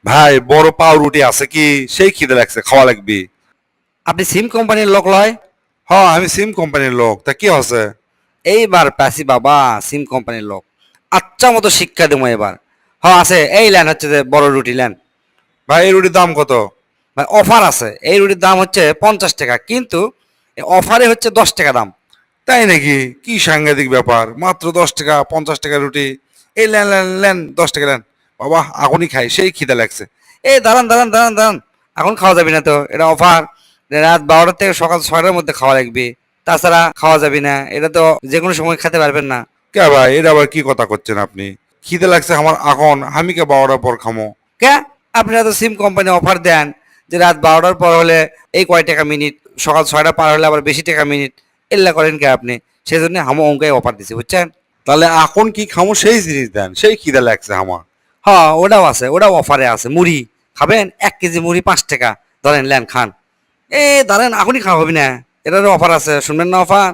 ভাই বড় পাউরুটি আছে কি? সেই খিদে লাগছে, খাওয়া লাগবে। আপনি সিম কোম্পানির লোক লয়? হ্যাঁ, আমি সিম কোম্পানির লোক, তা কি আছে? এইবার পাসি বাবা, সিম কোম্পানির লোক। আচ্ছা মতো শিক্ষা দেবো এবার। হ্যাঁ আছে, এই ল্যান হচ্ছে যে বড় রুটি ল্যান। ভাই এই রুটির দাম কত? ভাই অফার আছে, এই রুটির দাম হচ্ছে 50 টাকা, কিন্তু অফারে হচ্ছে 10 টাকা দাম। তাই নাকি? কি সাংঘাতিক ব্যাপার, মাত্র 10 টাকা, 50 টাকা রুটি! এই লেন লেন লেন, 10 টাকা লেন। বাবা, এখনই খাই, সেই খিদে লাগছে। এই দাঁড়ান দাঁড়ান দাঁড়ান দাঁড়ান, এখন খাওয়া যাবে না তো, এটা অফার। রাত 12টা থেকে সকাল 6টার মধ্যে খাওয়া লাগবে, তাছাড়া খাওয়া যাবে না। এটা তো যে কোনো সময় খেতে পারবেন না। কে ভাই, এটা আবার কি কথা করছেন আপনি? খিদে লাগছে আমার এখন, আমি কে 12টার পর খামো? কে? আপনারা তো সিম কোম্পানি অফার দেন যে রাত 12টার পর হলে এই কয় টাকা মিনিট, সকাল 6টা পার হলে আবার বেশি টাকা মিনিট। এল্লা করেন কে আপনি? সেই জন্য আমি অঙ্কায় অফার দিছি, বুঝছেন? তাহলে এখন কি খামো সেই জিনিস দেন, সেই খিদে লাগছে আমার। হ্যাঁ ওটাও আছে, ওটাও অফারে আছে। মুড়ি খাবেন? 1 কেজি মুড়ি 5 টাকা। ধরেন লেন খান। এ ধরেন এখনই খাওয়া হবে না, এটারও অফার আছে, শুনবেন না অফার?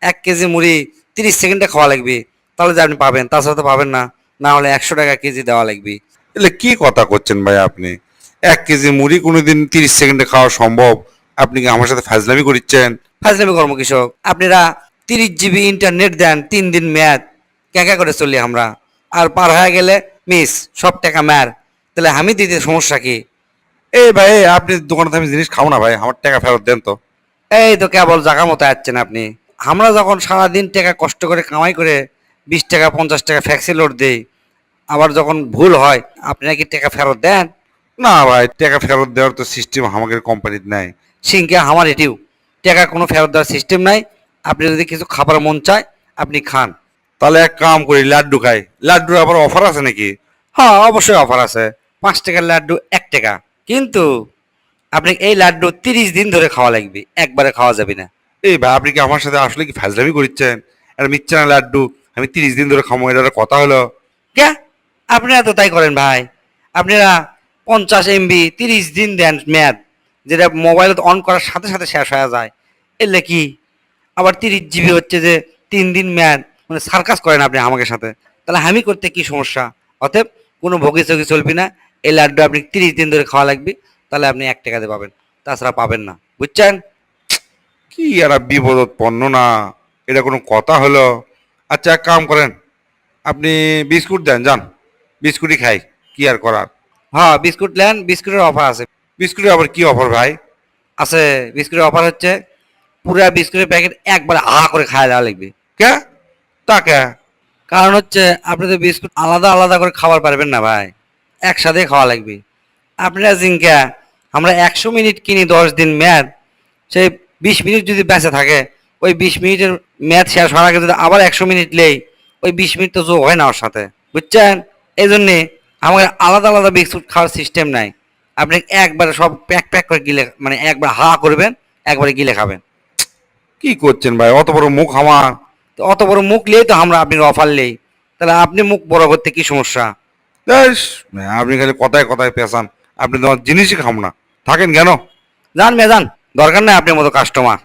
1 কেজি মুড়ি 30 সেকেন্ডে খাওয়া লাগবে, তাহলে যে আপনি পাবেন, তাছাড়া তো পাবেন না। না হলে 100 টাকা কেজি দেওয়া লাগবে। এলে কি কথা করছেন ভাই আপনি? 1 কেজি মুড়ি কোনোদিন 30 সেকেন্ডে খাওয়া সম্ভব? আপনি কি আমার সাথে ফাজলামি করছেন? ফাজলামি কর্ম কৃষক আপনারা 30 জিবি ইন্টারনেট দেন, 3 দিন মেয়াদ। ক্যাঁকা করে চলি আমরা, আর পার হয়ে গেলে মিস, সব টাকা ম্যার। তাহলে আমি দিতে সমস্যা কি? এই ভাই, আপনি দোকানে আমি জিনিস খাও না ভাই, আমার টাকা ফেরত দেন তো। এই তো কেবল জায়গা মতো আসছেন আপনি। আমরা যখন সারাদিন টাকা কষ্ট করে কামাই করে 20 টাকা 50 টাকা ফ্যাক্সি লোড দেই, আবার যখন ভুল হয় আপনি নাকি টাকা ফেরত দেন। না ভাই, টাকা ফেরত দেওয়ার তো সিস্টেম আমাদের কোম্পানিতে নাই। সিংকে আমার এটিও টাকা কোনো ফেরত দেওয়ার সিস্টেম নাই। আপনি যদি কিছু খাবার মন চায় আপনি খান। তাহলে এক কাম করি, লাড্ডু খাই। লাড্ডুর আবার অফার আছে নাকি? হ্যাঁ অবশ্যই অফার আছে। 5 টাকার লাড্ডু 1 টাকা, কিন্তু আপনি এই লাড্ডু 30 দিন ধরে খাওয়া লাগবে, একবারে খাওয়া যাবে না। এই ভাই, আপনি কি আমার সাথে আসলে কি ফাজলামি করছেন? এটা মিথ্যা না লাড্ডু আমি 30 দিন ধরে খামো, এটা একটা কথা হলো? কে? আপনারা তো তাই করেন ভাই। আপনারা 50 MB 30 দিন দেন মেয়াদ, যেটা মোবাইল অন করার সাথে সাথে শেষ হয়ে যায়। এলে কি? আবার 30 জিবি হচ্ছে যে 3 দিন মেয়াদ, মানে সার্কাস করেন আপনি আমাকে সাথে। তাহলে আমি করতে কি সমস্যা? অতএব কোনো ভোগি চোগি চলবি না। এই লাড্ডু আপনি 30 দিন ধরে খাওয়া লাগবে, তাহলে আপনি 1 টাকা দিয়ে পাবেন, তাছাড়া পাবেন না, বুঝছেন? কি এরা বিপদপন্ন না, এটা কোনো কথা হলো? আচ্ছা এক কাম করেন, আপনি বিস্কুট দেন, যান। বিস্কুটই খাই, কি আর করার। হ্যাঁ বিস্কুট নেন, বিস্কুটের অফার আছে। বিস্কুটের আবার কি অফার ভাই? আছে, বিস্কুটের অফার হচ্ছে পুরা বিস্কুটের প্যাকেট একবার করে খাওয়া দেওয়া লাগবে। কে? তা কে? কারণ হচ্ছে আপনি তো বিস্কুট আলাদা আলাদা করে খাবার পারবেন না ভাই, একসাথে খাওয়া লাগবে। আপনারা জিঙ্কা, আমরা 100 মিনিট কিনি 10 দিন মেয়াদ, সেই 20 মিনিট যদি বেঁচে থাকে, ওই 20 মিনিটের মেয়াদ শেষ হওয়ার আগে যদি আবার 100 মিনিট নেই, ওই 20 মিনিট তো যোগ হয় না ওর সাথে, বুঝছেন? এই জন্যে আমাদের আলাদা আলাদা বিস্কুট খাওয়ার সিস্টেম নাই। আপনি একবার সব প্যাক প্যাক করে গিলে, মানে একবার করবেন, একবারে গিলে খাবেন। কি করছেন ভাই, অত বড় মুখ আমার! তো অত বড় মুখ নিয়েই তো আমরা আপনার অফার নেই, তাহলে আপনি মুখ বড় করতে কি সমস্যা? ব্যাস, আপনি খালি কথায় কথায় পেঁচান। আপনি তো আমার জিনিসই খাম না, থাকেন কেন? যান মেয়ে যান, দরকার নাই আপনার মতো কাস্টমার।